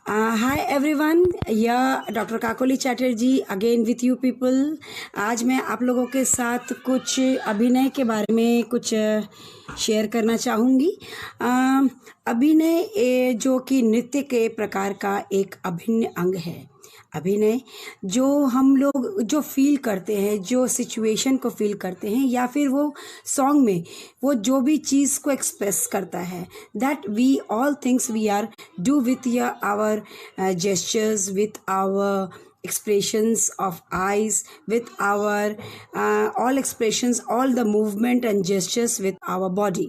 Hi everyone, या doctor Kakoli Chatterjee again with you people. आज मैं आप लोगों के साथ कुछ अभिनय के बारे में कुछ शेयर करना चाहूँगी। अभिनय जो कि नृत्य के प्रकार का एक अभिन्न अंग है। अभिनय जो हम लोग जो फील करते हैं, जो सिचुएशन को फील करते हैं, या फिर वो सॉन्ग में वो जो भी चीज़ को एक्सप्रेस करता है, that we all things we are do with our gestures, with our expressions of eyes, with our all expressions, all the movement and gestures with our body.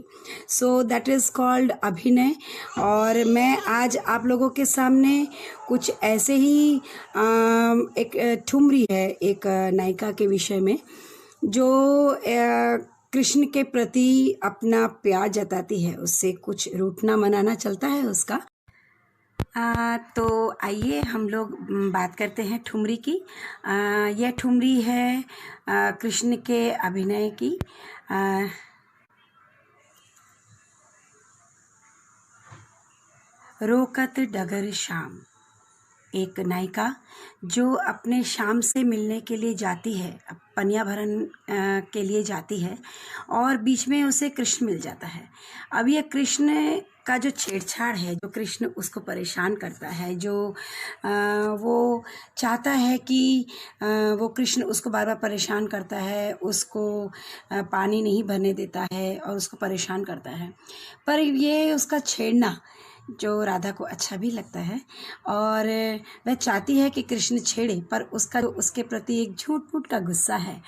So that is called अभिनय। और मैं आज आप लोगों के सामने कुछ ऐसे ही एक ठुमरी है, एक नायिका के विषय में जो कृष्ण के प्रति अपना प्यार जताती है, उससे कुछ रूठना मनाना चलता है उसका। तो आइए हम लोग बात करते हैं ठुमरी की। यह ठुमरी है कृष्ण के अभिनय की। रोकत डगर श्याम, एक नायिका जो अपने श्याम से मिलने के लिए जाती है, पनिया भरन के लिए जाती है, और बीच में उसे कृष्ण मिल जाता है। अब यह कृष्ण का जो छेड़छाड़ है, जो कृष्ण उसको परेशान करता है, जो वो चाहता है कि वो कृष्ण उसको बार बार परेशान करता है, उसको पानी नहीं भरने देता है और उसको परेशान करता है। पर ये उसका छेड़ना जो राधा को अच्छा भी लगता है, और वह चाहती है कि कृष्ण छेड़े, पर उसका जो उसके प्रति एक झूठ मूठ का गुस्सा है,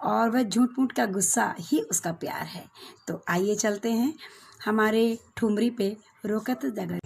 और वह झूठ मूठ का गुस्सा ही उसका प्यार है। तो आइए चलते हैं हमारे ठुमरी पे, रोकत डगर।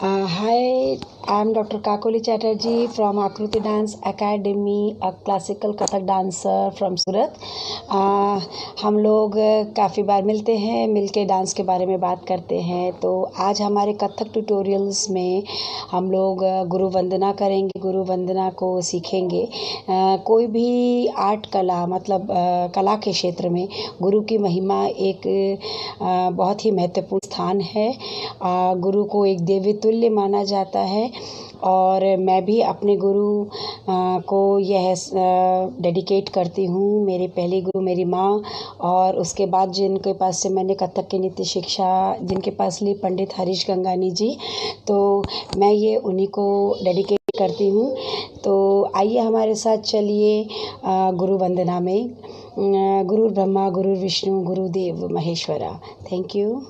Hi, I'm Dr. Kakoli Chatterjee from Akruti Dance Academy, a classical Kathak dancer from Surat. हम लोग काफ़ी बार मिलते हैं, मिलके डांस के बारे में बात करते हैं। तो आज हमारे कथक ट्यूटोरियल्स में हम लोग गुरु वंदना करेंगे, गुरु वंदना को सीखेंगे। कोई भी आर्ट कला मतलब कला के क्षेत्र में गुरु की महिमा एक बहुत ही महत्वपूर्ण स्थान है। गुरु को एक देवी तुल्य माना जाता है और मैं भी अपने गुरु को यह डेडिकेट करती हूँ। मेरे पहले गुरु मेरी माँ और उसके बाद जिनके पास से मैंने कथक की नित्य शिक्षा जिनके पास ली पंडित हरीश गंगानी जी, तो मैं ये उन्हीं को डेडिकेट करती हूँ। तो आइए हमारे साथ चलिए गुरु वंदना में। गुरु ब्रह्मा गुरु विष्णु गुरुदेव Maheshwara. Thank you.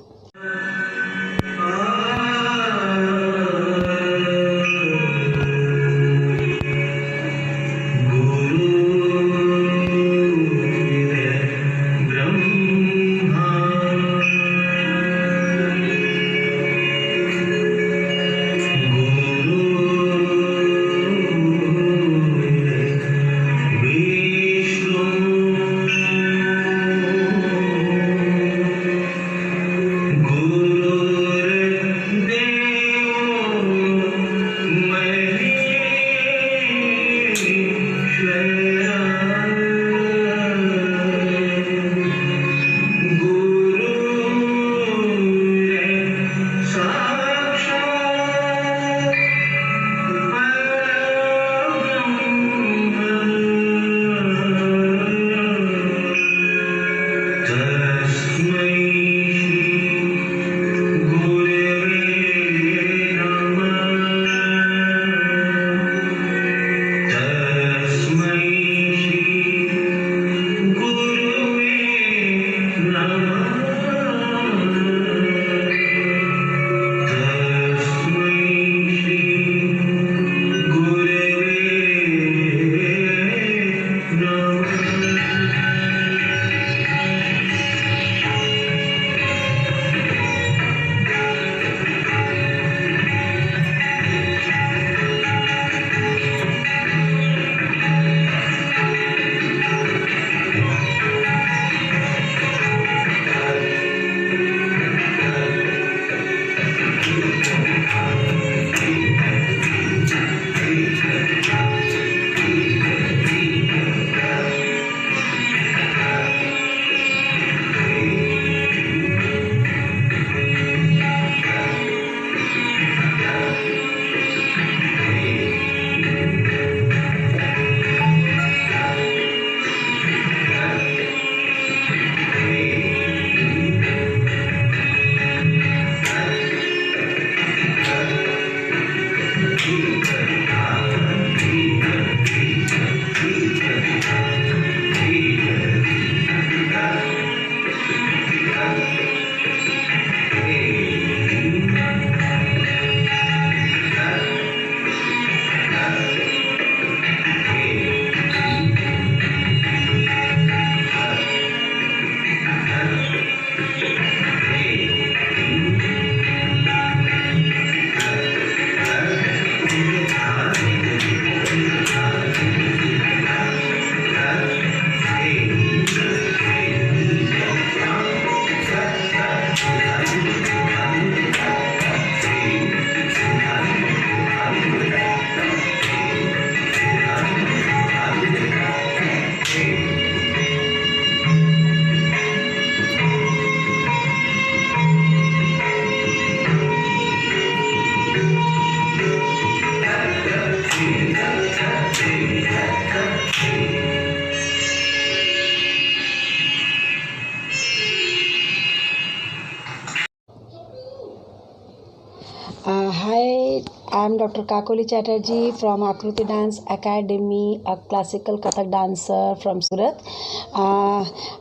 Hi, I am Dr. Kakoli Chatterjee from Akruti Dance Academy, a classical Kathak dancer from Surat.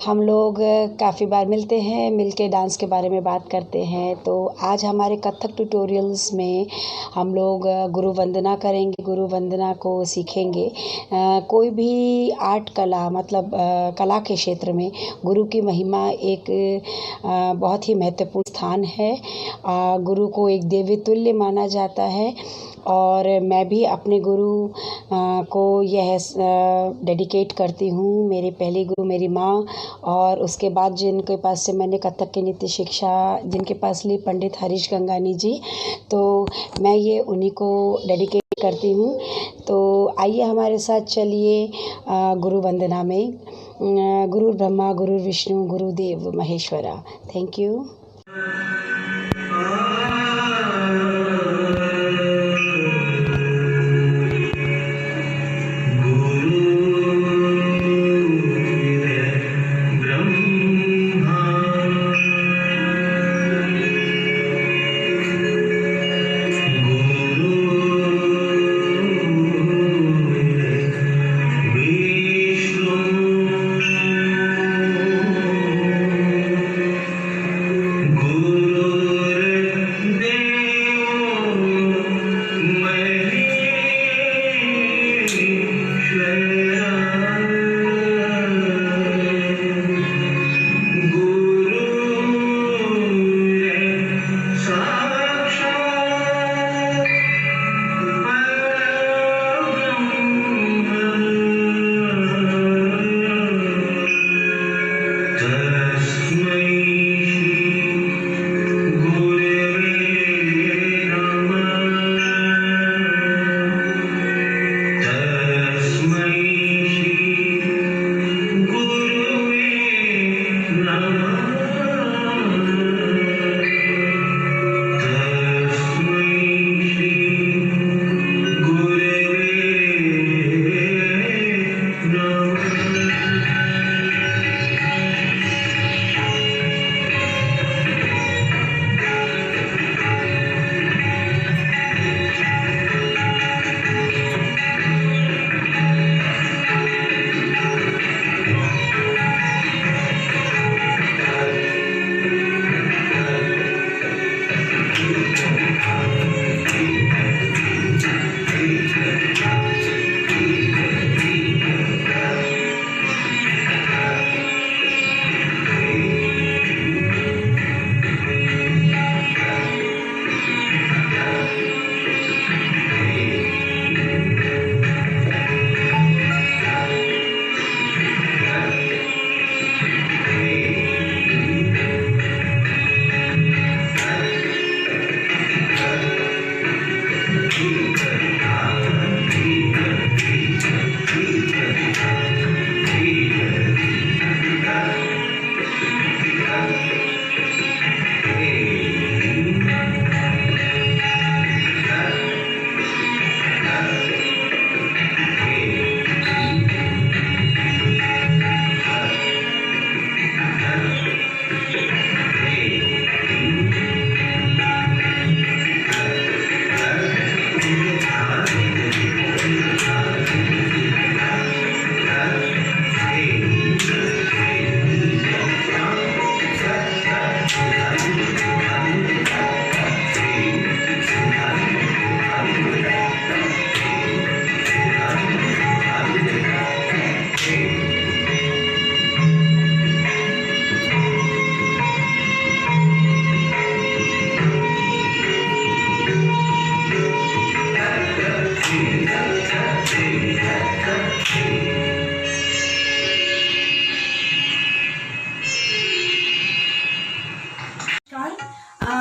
हम लोग काफ़ी बार मिलते हैं, मिलके डांस के बारे में बात करते हैं। तो आज हमारे कथक ट्यूटोरियल्स में हम लोग गुरु वंदना करेंगे, गुरु वंदना को सीखेंगे। कोई भी आर्ट कला मतलब कला के क्षेत्र में गुरु की महिमा एक बहुत ही महत्वपूर्ण स्थान है। गुरु को एक देवी तुल्य माना जाता है और मैं भी अपने गुरु को यह डेडिकेट करती हूँ। मेरी पहली गुरु मेरी माँ और उसके बाद जिनके पास से मैंने कथक की नृत्य शिक्षा जिनके पास ली पंडित हरीश गंगानी जी, तो मैं ये उन्हीं को डेडिकेट करती हूँ। तो आइए हमारे साथ चलिए गुरु वंदना में। गुरु ब्रह्मा गुरु विष्णु गुरुदेव महेश्वरा। Thank you.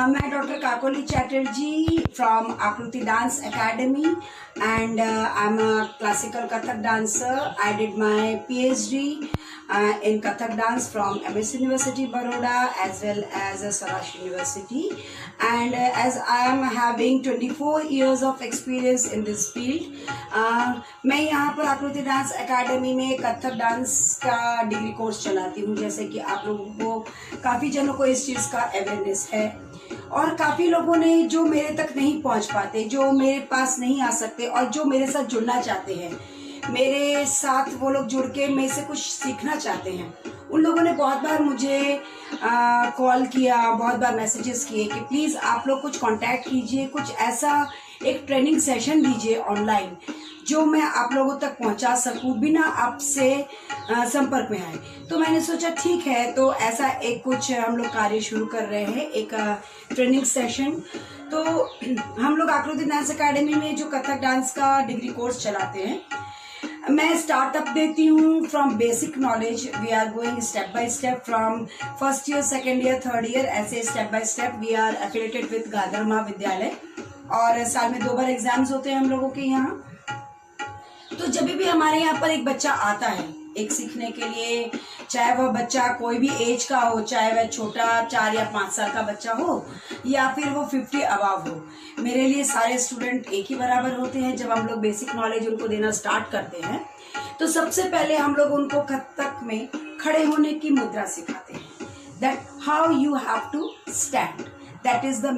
मैं doctor Kakoli Chatterjee from Akriti dance academy and I'm a classical Kathak dancer. I did my PhD in Kathak dance from MS University Baroda as well as Swaraj University, and as I am having 24 years of experience in this field, मैं यहाँ पर आकृति dance academy में Kathak dance का degree course चलाती हूँ। जैसे कि आप लोगों को काफ़ी जनों को इस चीज़ का अवेयरनेस है, और काफ़ी लोगों ने जो मेरे तक नहीं पहुंच पाते, जो मेरे पास नहीं आ सकते और जो मेरे साथ जुड़ना चाहते हैं, मेरे साथ वो लोग जुड़ के मेरे से कुछ सीखना चाहते हैं, उन लोगों ने बहुत बार मुझे कॉल किया, बहुत बार मैसेजेस किए कि प्लीज़ आप लोग कुछ कांटेक्ट कीजिए, कुछ ऐसा एक ट्रेनिंग सेशन दीजिए ऑनलाइन जो मैं आप लोगों तक पहुंचा सकूं बिना आपसे संपर्क में आए। तो मैंने सोचा ठीक है, तो ऐसा एक कुछ हम लोग कार्य शुरू कर रहे हैं, एक ट्रेनिंग सेशन। तो हम लोग आकृति डांस एकेडमी में जो कथक डांस का डिग्री कोर्स चलाते हैं, मैं स्टार्टअप देती हूँ from basic knowledge. We are going step by step from first year, second year, third year, ऐसे step by step. We are affiliated with गादर महाविद्यालय और साल में 2 बार एग्जाम्स होते हैं हम लोगों के यहाँ। तो जब भी हमारे यहाँ पर एक बच्चा आता है एक सीखने के लिए, चाहे वह बच्चा कोई भी एज का हो, चाहे वह छोटा 4 या 5 साल का बच्चा हो या फिर वो 50 अबव हो, मेरे लिए सारे स्टूडेंट एक ही बराबर होते हैं। जब हम लोग बेसिक नॉलेज उनको देना स्टार्ट करते हैं तो सबसे पहले हम लोग उनको कथक में खड़े होने की मुद्रा सिखाते हैं, that how you have to stand, that is the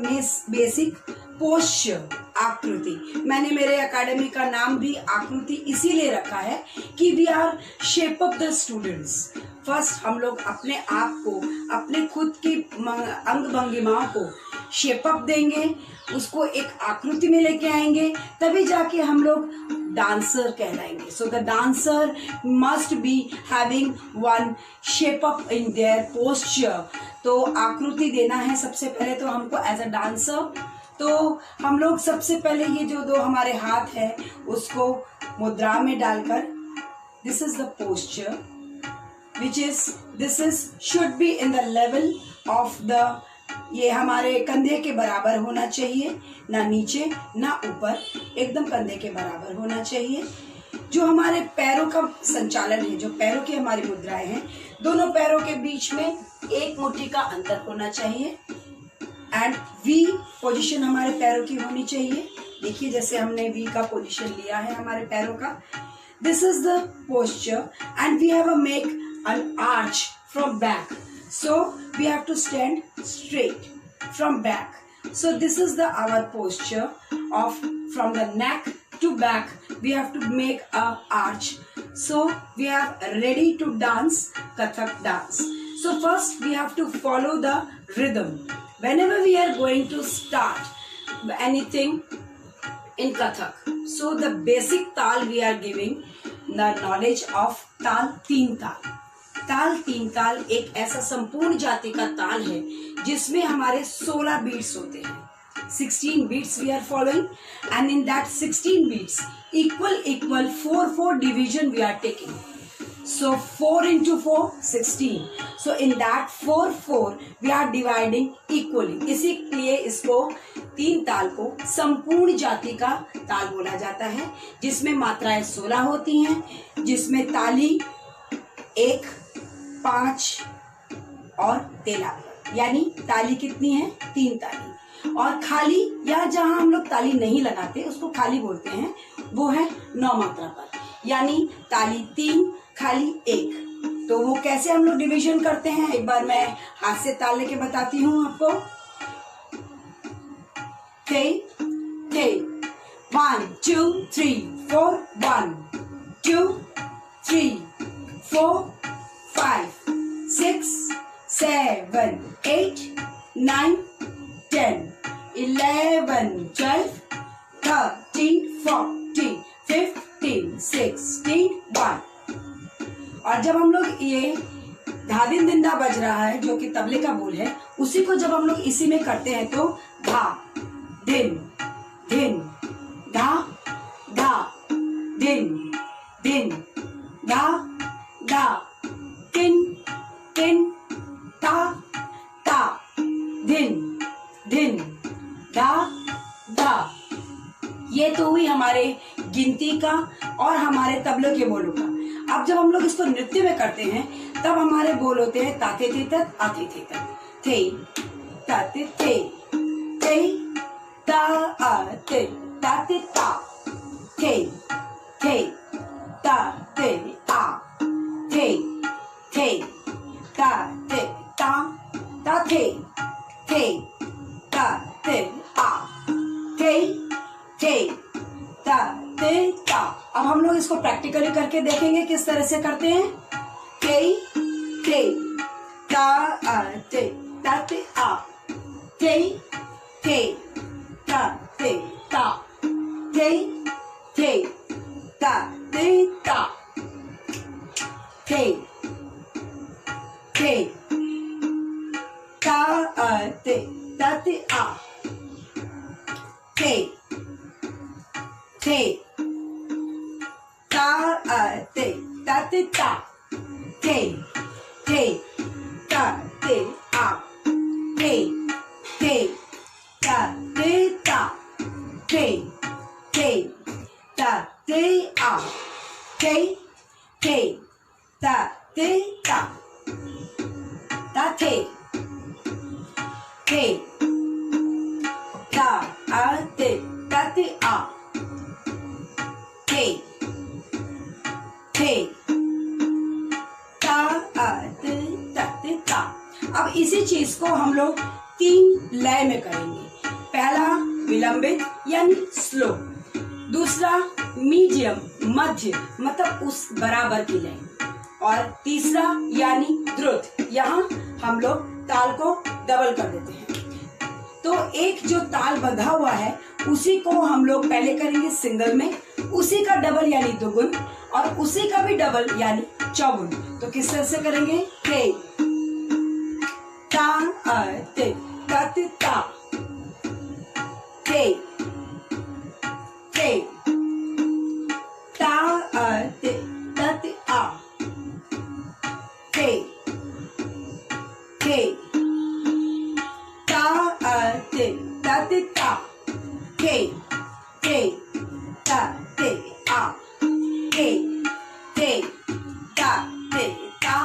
basic posture, आकृति। मैंने मेरे एकेडमी का नाम भी आकृति इसीलिए रखा है कि we are shape up the students. First हम लोग अपने आप को, अपने खुद की अंग भंगिमाओं को शेप अप देंगे, उसको एक आकृति में लेके आएंगे, तभी जाके हम लोग डांसर कहलाएंगे। So the dancer must be having one shape up in their posture. तो आकृति देना है सबसे पहले तो हमको एज अ डांसर। तो हम लोग सबसे पहले ये जो 2 हमारे हाथ है उसको मुद्रा में डालकर, this is the posture which is, this is should be in the level of the, ये हमारे कंधे के बराबर होना चाहिए, ना नीचे ना ऊपर, एकदम कंधे के बराबर होना चाहिए। जो हमारे पैरों का संचालन है, जो पैरों की हमारी मुद्राएं हैं, दोनों पैरों के बीच में 1 मुट्ठी का अंतर होना चाहिए एंड वी पोजीशन हमारे पैरों की होनी चाहिए। देखिए जैसे हमने वी का पोजीशन लिया है हमारे पैरों का, this is the posture and we have a make an arch from back, so we have to stand straight from back. So this is the our posture of from the neck to back, we have to make a arch, so we are ready to dance Kathak dance. So first we have to follow the rhythm whenever we are going to start anything in Kathak. So the basic tal we are giving the knowledge of tal 3 ताल। ताल 3 ताल एक ऐसा संपूर्ण जाति का ताल है जिसमें हमारे 16 बीट्स होते हैं। 16 beats we are following, and in that 16 beats equal 4 division we are taking. So 4 into 4 16. So in that 4 we are dividing equally. इसीलिए इसको 3 ताल को संपूर्ण जाति का ताल बोला जाता है, जिसमें मात्राएं 16 होती हैं, जिसमें ताली 1, 5 और 13, यानी ताली कितनी है? 3 ताली। और खाली या जहां हम लोग ताली नहीं लगाते उसको खाली बोलते हैं, वो है 9 मात्रा पर, यानी ताली 3 खाली 1। तो वो कैसे हम लोग डिवीजन करते हैं, एक बार मैं हाथ से ताल लेके बताती हूँ आपको। थे 1 2 3 4 1 2 3 4 5 6 7 8 9 10 11 12 13 14 15 16 1। और जब हम लोग ये धादिन दिंदा बज रहा है जो कि तबले का बोल है, उसी को जब हम लोग इसी में करते हैं तो धा दिन दिन धा धा दिन दिन धा धा तिन तिन ता ता दिन दिन धा धा। ये तो हुई हमारे गिनती का और हमारे तबले के बोलों का। अब जब हम लोग इसको नृत्य में करते हैं तब हमारे बोल होते हैं ताते थे तत आते थे तत थे ताते थे थे ता आते ताते ता थे थे ताते आ थे थे ताते ता ता थे थे ता ता ते आ थे थे ता ते ता। अब हम लोग इसको प्रैक्टिकली करके देखेंगे किस तरह से करते हैं। थे थे ता ते ता ते आ थे थे ता ते ता थे थे ता ते ता थे थे ता ते ता ते आ थे थे ता ते ता ते ता थे थे ता ते आ थे थे ता ते ता थे थे ता ते आ थे थे ता ते ता ता थे थे ता ते ता ते आ थे थे ता ते ता ते ता। अब इसी चीज को हम लोग 3 लय में करेंगे। पहला विलंबित यानी स्लो, दूसरा मीडियम मध्य मतलब उस बराबर की लय, और तीसरा यानी द्रुत, यहाँ हम लोग ताल को डबल कर देते हैं। तो एक जो ताल बंधा हुआ है उसी को हम लोग पहले करेंगे सिंगल में, उसी का डबल यानी दोगुन, और उसी का भी डबल यानी चौगुन। तो किस तरह से करेंगे। थे ता ते ता ते ता थे थे ता ते ता ते आ थे थे ता ते ता ते ता थे थे ता ते आ थे थे ता ते ता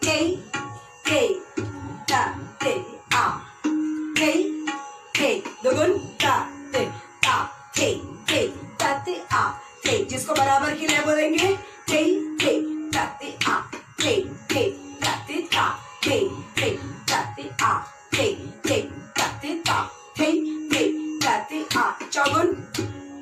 थे थे ता ते आ थे थे दोगुन ता ते ता थे थे ता ते आ थे, जिसको बराबर की लय बोलेंगे। थे थे ता ते आ थे थे ता ते ता थे थे ता ते आ थे थे ता ते ता थे थे ता ते आ चौगुन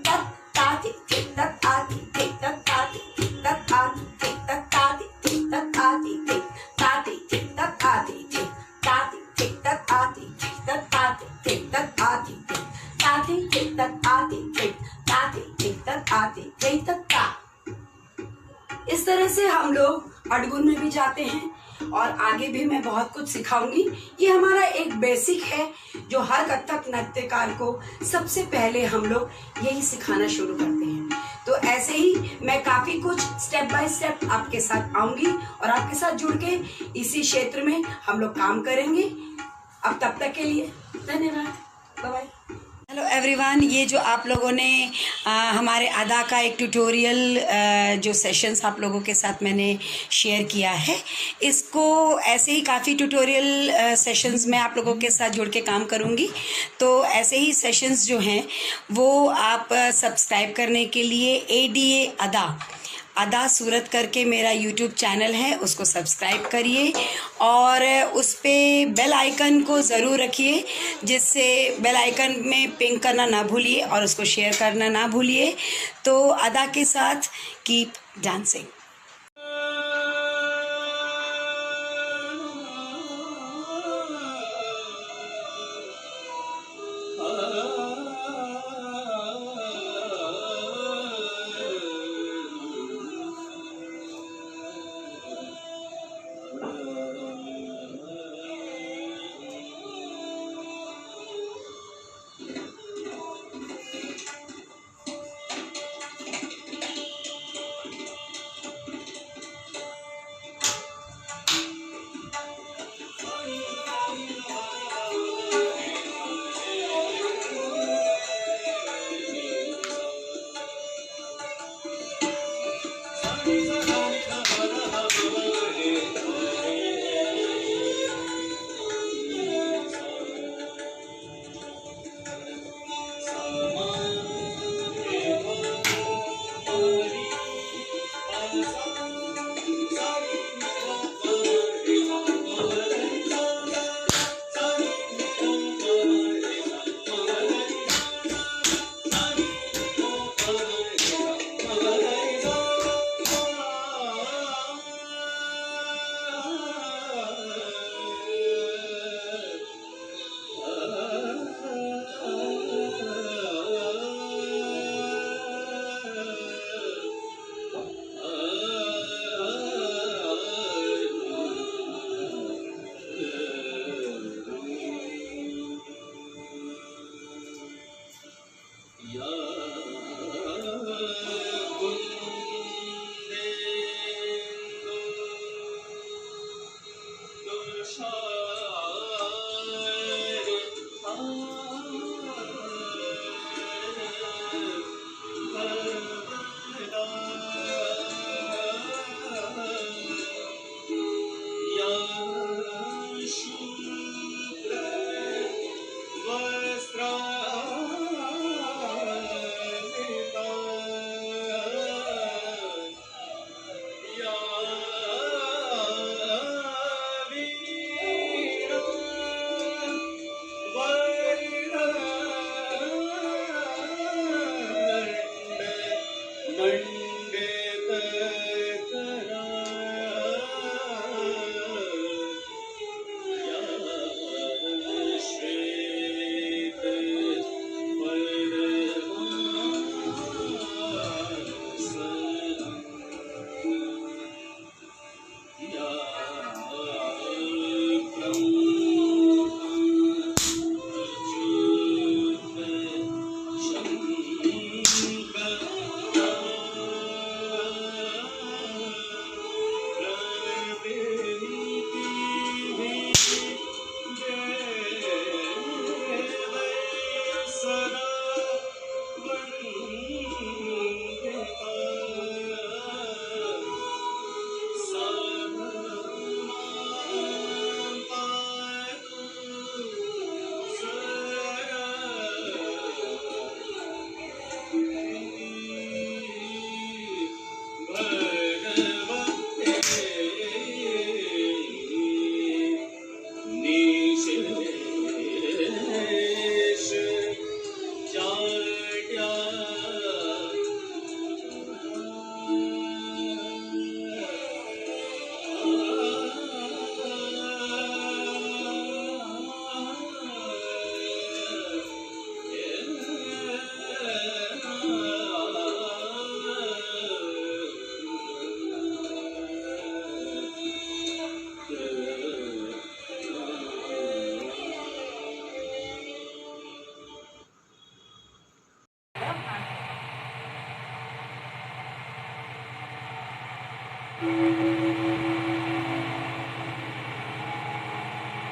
तत ता थे थे तत आ थे थे तत आ थे थे तत आ थे थे तत आ थे थे तत आ थे थे ता थे थे तत आ थे थे ता थे थे तत आ थे थे तत आ थे थे तत आ थे थे ता थे थे तत आ थे थे ता थे थे तत आ थे थे तत ता। इस तरह से हम लोग अड़गुन में भी जाते हैं, और आगे भी मैं बहुत कुछ सिखाऊंगी। ये हमारा एक बेसिक है जो हर कथक नृत्यकार को सबसे पहले हम लोग यही सिखाना शुरू करते हैं। तो ऐसे ही मैं काफी कुछ स्टेप बाय स्टेप आपके साथ आऊंगी और आपके साथ जुड़ के इसी क्षेत्र में हम लोग काम करेंगे। अब तब तक के लिए धन्यवाद, बाय बाय। हेलो एवरीवन, ये जो आप लोगों ने हमारे अदा का एक ट्यूटोरियल जो सेशंस आप लोगों के साथ मैंने शेयर किया है, इसको ऐसे ही काफ़ी ट्यूटोरियल सेशंस में आप लोगों के साथ जुड़ के काम करूँगी। तो ऐसे ही सेशंस जो हैं वो आप सब्सक्राइब करने के लिए ADA अदा सूरत करके मेरा यूट्यूब चैनल है, उसको सब्सक्राइब करिए और उस पर बेल आइकन को ज़रूर रखिए, जिससे बेल आइकन में पिंग करना ना भूलिए और उसको शेयर करना ना भूलिए। तो अदा के साथ कीप डांसिंग।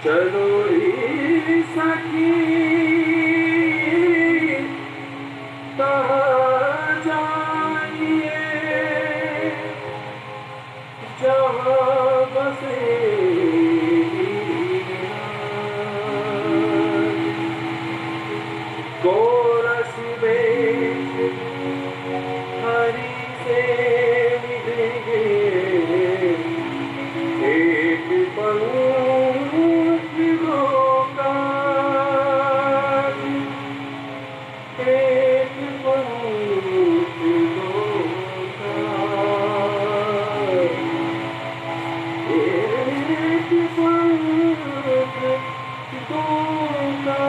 चलो रे सखी कहाँ जाइए जहाँ बसे कोरस में हरि से मिलेंगे एक पंख होगा एक पंख होगा एक पंख होगा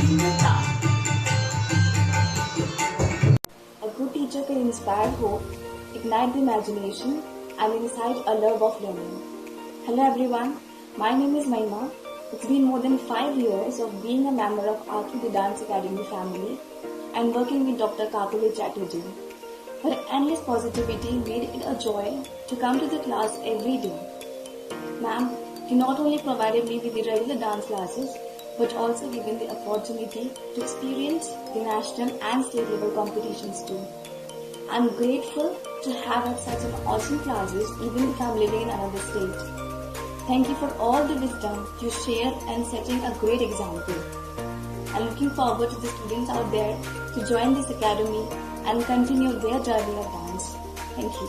A good teacher can inspire hope, ignite the imagination, and incite a love of learning. Hello everyone, my name is Mahima. It's been more than 5 years of being a member of Akriti Dance Academy family and working with Dr. Kakule Chatterjee. Her endless positivity made it a joy to come to the class every day. Ma'am, you not only provided me with the regular dance classes, but also given the opportunity to experience the national and state level competitions too. I'm grateful to have had such an awesome classes even if I'm living in another state. Thank you for all the wisdom you share and setting a great example. I'm looking forward to the students out there to join this academy and continue their journey of dance. Thank you.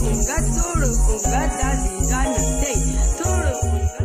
unga turu unga dadi rana te turu unga.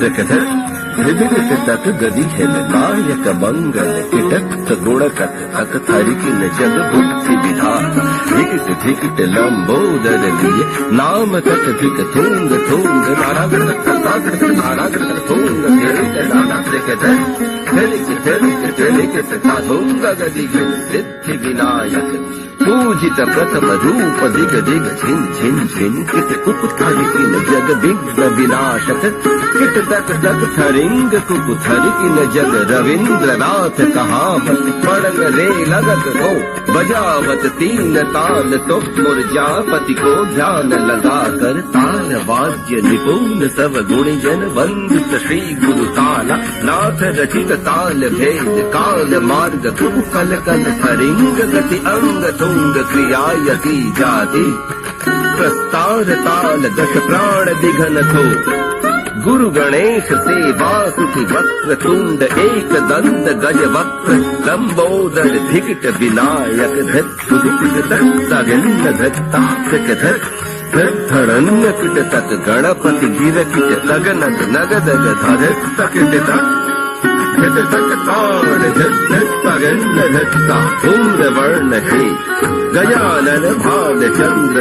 सकधर विभिन्न तक गति खेल कायक मंगल किटक गुणकत अक थरिकिन जग बुद्धि विधान धिकट धिकट लंबोदर लिए नाम तक धिक थूंग थूंग नारागण तथागण नारागण थूंग नाना सकधर झलिक तथा थूंग गति खेल सिद्धि विनायक पूजित प्रथम रूप दिग दिग छिन छिन छिन किट उपथरिकिन जग विघ्न विनाशक किट तक तक थरिंग कुपुथरिकिन जग रविंद्र नाथ कहावत पड़ंग रे लगत हो बजावत तीन ताल तो मुरजापति को ध्यान लगा कर ताल वाद्य निपुण सब गुण जन वंदित श्री गुरु ताला नाथ रचित ताल भेद काल मार्ग कल कल थरिंग गति अंग तुंग क्रिया यति जाति प्रस्तार ताल दश प्राण दिघन थो गुरु गणेश सेवा सुखी वक्र तुंड एक दंत गज वक्र लंबोदर धिकट विनायक धड़न्न किट तक गणपति गिर किट लगन नगद धर तकिट धूम्र वर्ण हे गजानन भाल चंद्र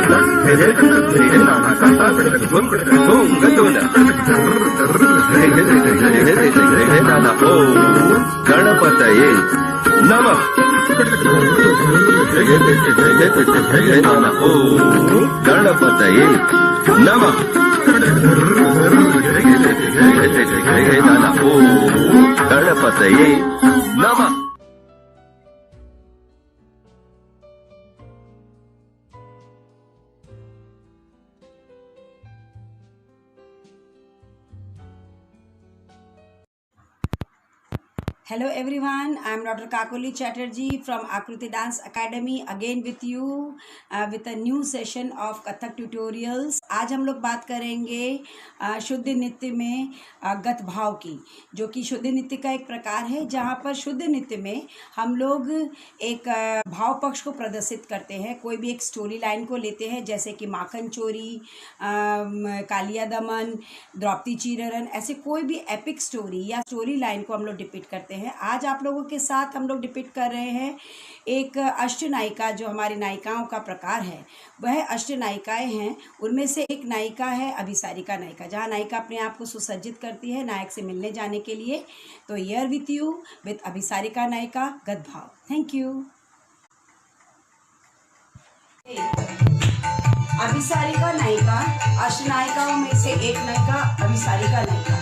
गणपतये नमः गणपतये नमः गणपतये नमः। Hello everyone, I am Dr. Kakuli Chatterjee from Akruti Dance Academy again with you with a new session of Kathak tutorials। आज हम लोग बात करेंगे शुद्ध नृत्य में गत भाव की, जो कि शुद्ध नृत्य का एक प्रकार है जहाँ पर शुद्ध नृत्य में हम लोग एक भाव पक्ष को प्रदर्शित करते हैं। कोई भी एक स्टोरी लाइन को लेते हैं, जैसे कि माखन चोरी, कालिया दमन, द्रौपदी चीरहरण, ऐसे कोई भी एपिक स्टोरी या स्टोरी लाइन को हम लोग डिपिक्ट करते हैं। आज आप लोगों के साथ हम लोग डिपिक्ट कर रहे हैं एक अष्टनायिका, जो हमारी नायिकाओं का प्रकार है वह अष्टनायिकाएं हैं। उनमें से एक नायिका है अभिसारिका नायिका, जहां नायिका अपने आप को सुसज्जित करती है नायक से मिलने जाने के लिए। तो हियर विथ यू विथ अभिसारिका नायिका गत भाव। Thank you. अभिसारिका नायिका अष्टनायिकाओं में से एक नायिका अभिसारिका नायिका,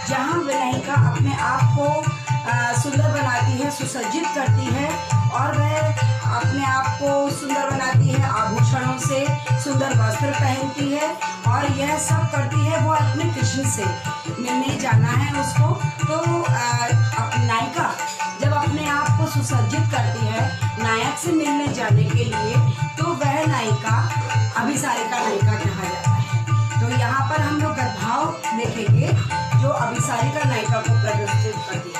जहाँ वह नायिका अपने आप को सुंदर बनाती है, सुसज्जित करती है और वह अपने आप को सुंदर बनाती है, आभूषणों से सुंदर वस्त्र पहनती है और यह सब करती है। वो अपने कृष्ण से मिलने जाना है उसको। तो नायिका जब अपने आप को सुसज्जित करती है नायक से मिलने जाने के लिए, तो वह नायिका अभिसारिका नायिका कहा जाता है। तो यहाँ पर हम लोग गत भाव देखेंगे जो अभिसारिका नायिका को प्रदर्शित करती है।